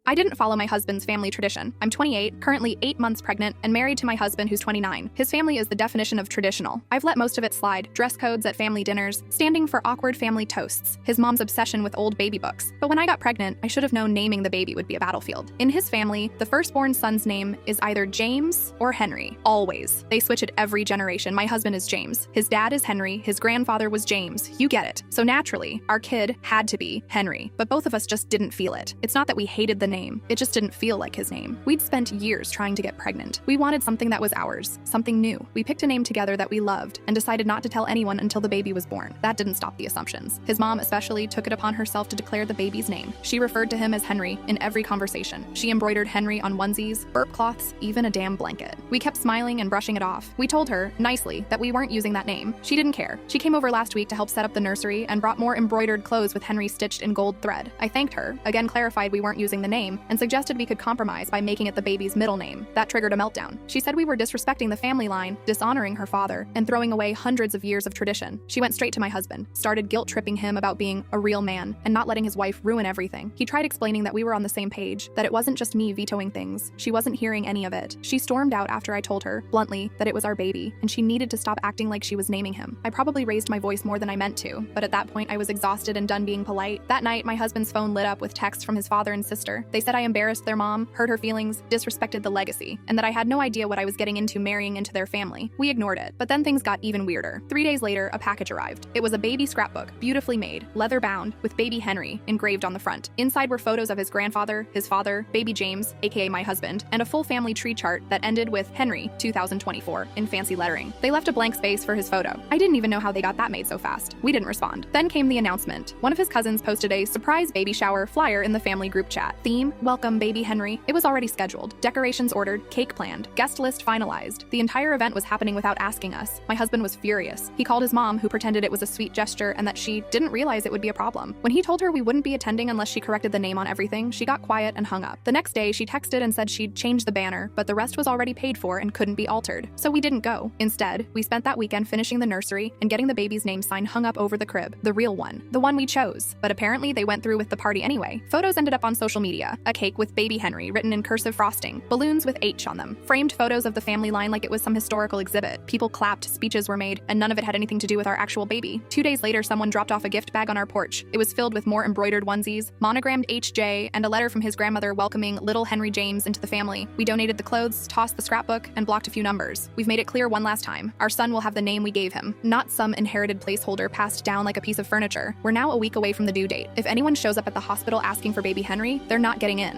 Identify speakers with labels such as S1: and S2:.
S1: I didn't follow my husband's family tradition. I'm 28, currently 8 months pregnant, and married to my husband who's 29. His family is the definition of traditional. I've let most of it slide: dress codes at family dinners, standing for awkward family toasts, his mom's obsession with old baby books. But when I got pregnant, I should have known naming the baby would be a battlefield. In his family, the firstborn son's name is either James or Henry. Always. They switch it every generation. My husband is James. His dad is Henry. His grandfather was James. You get it. So naturally, our kid had to be Henry. But both of us just didn't feel it. It's not that we hated the name. It just didn't feel like his name. We'd spent years trying to get pregnant. We wanted something that was ours, something new. We picked a name together that we loved and decided not to tell anyone until the baby was born. That didn't stop the assumptions. His mom especially took it upon herself to declare the baby's name. She referred to him as Henry in every conversation. She embroidered Henry on onesies, burp cloths, even a damn blanket. We kept smiling and brushing it off. We told her, nicely, that we weren't using that name. She didn't care. She came over last week to help set up the nursery and brought more embroidered clothes with Henry stitched in gold thread. I thanked her, again clarified we weren't using the name, and suggested we could compromise by making it the baby's middle name. That triggered a meltdown. She said we were disrespecting the family line, dishonoring her father, and throwing away hundreds of years of tradition. She went straight to my husband, started guilt-tripping him about being a real man and not letting his wife ruin everything. He tried explaining that we were on the same page, that it wasn't just me vetoing things. She wasn't hearing any of it. She stormed out after I told her, bluntly, that it was our baby, and she needed to stop acting like she was naming him. I probably raised my voice more than I meant to, but at that point I was exhausted and done being polite. That night, my husband's phone lit up with texts from his father and sister. They said I embarrassed their mom, hurt her feelings, disrespected the legacy, and that I had no idea what I was getting into marrying into their family. We ignored it, but then things got even weirder. 3 days later, a package arrived. It was a baby scrapbook, beautifully made, leather bound, with baby Henry engraved on the front. Inside were photos of his grandfather, his father, baby James, aka my husband, and a full family tree chart that ended with Henry 2024 in fancy lettering. They left a blank space for his photo. I didn't even know how they got that made so fast. We didn't respond. Then came the announcement. One of his cousins posted a surprise baby shower flyer in the family group chat. Theme: welcome baby Henry. It was already scheduled. Decorations ordered, cake planned, guest list finalized. The entire event was happening without asking us. My husband was furious. He called his mom, who pretended it was a sweet gesture and that she didn't realize it would be a problem. When he told her we wouldn't be attending unless she corrected the name on everything, she got quiet and hung up. The next day, she texted and said she'd changed the banner, but the rest was already paid for and couldn't be altered. So we didn't go. Instead, we spent that weekend finishing the nursery and getting the baby's name sign hung up over the crib. The real one. The one we chose. But apparently they went through with the party anyway. Photos ended up on social media. A cake with baby Henry written in cursive frosting. Balloons with H on them. Framed photos of the family line like it was some historical exhibit. People clapped, speeches were made, and none of it had anything to do with our actual baby. 2 days later, someone dropped off a gift bag on our porch. It was filled with more embroidered onesies, monogrammed HJ, and a letter from his grandmother welcoming little Henry James into the family. We donated the clothes, tossed the scrapbook, and blocked a few numbers. We've made it clear one last time. Our son will have the name we gave him, not some inherited placeholder passed down like a piece of furniture. We're now a week away from the due date. If anyone shows up at the hospital asking for baby Henry, they're not getting in.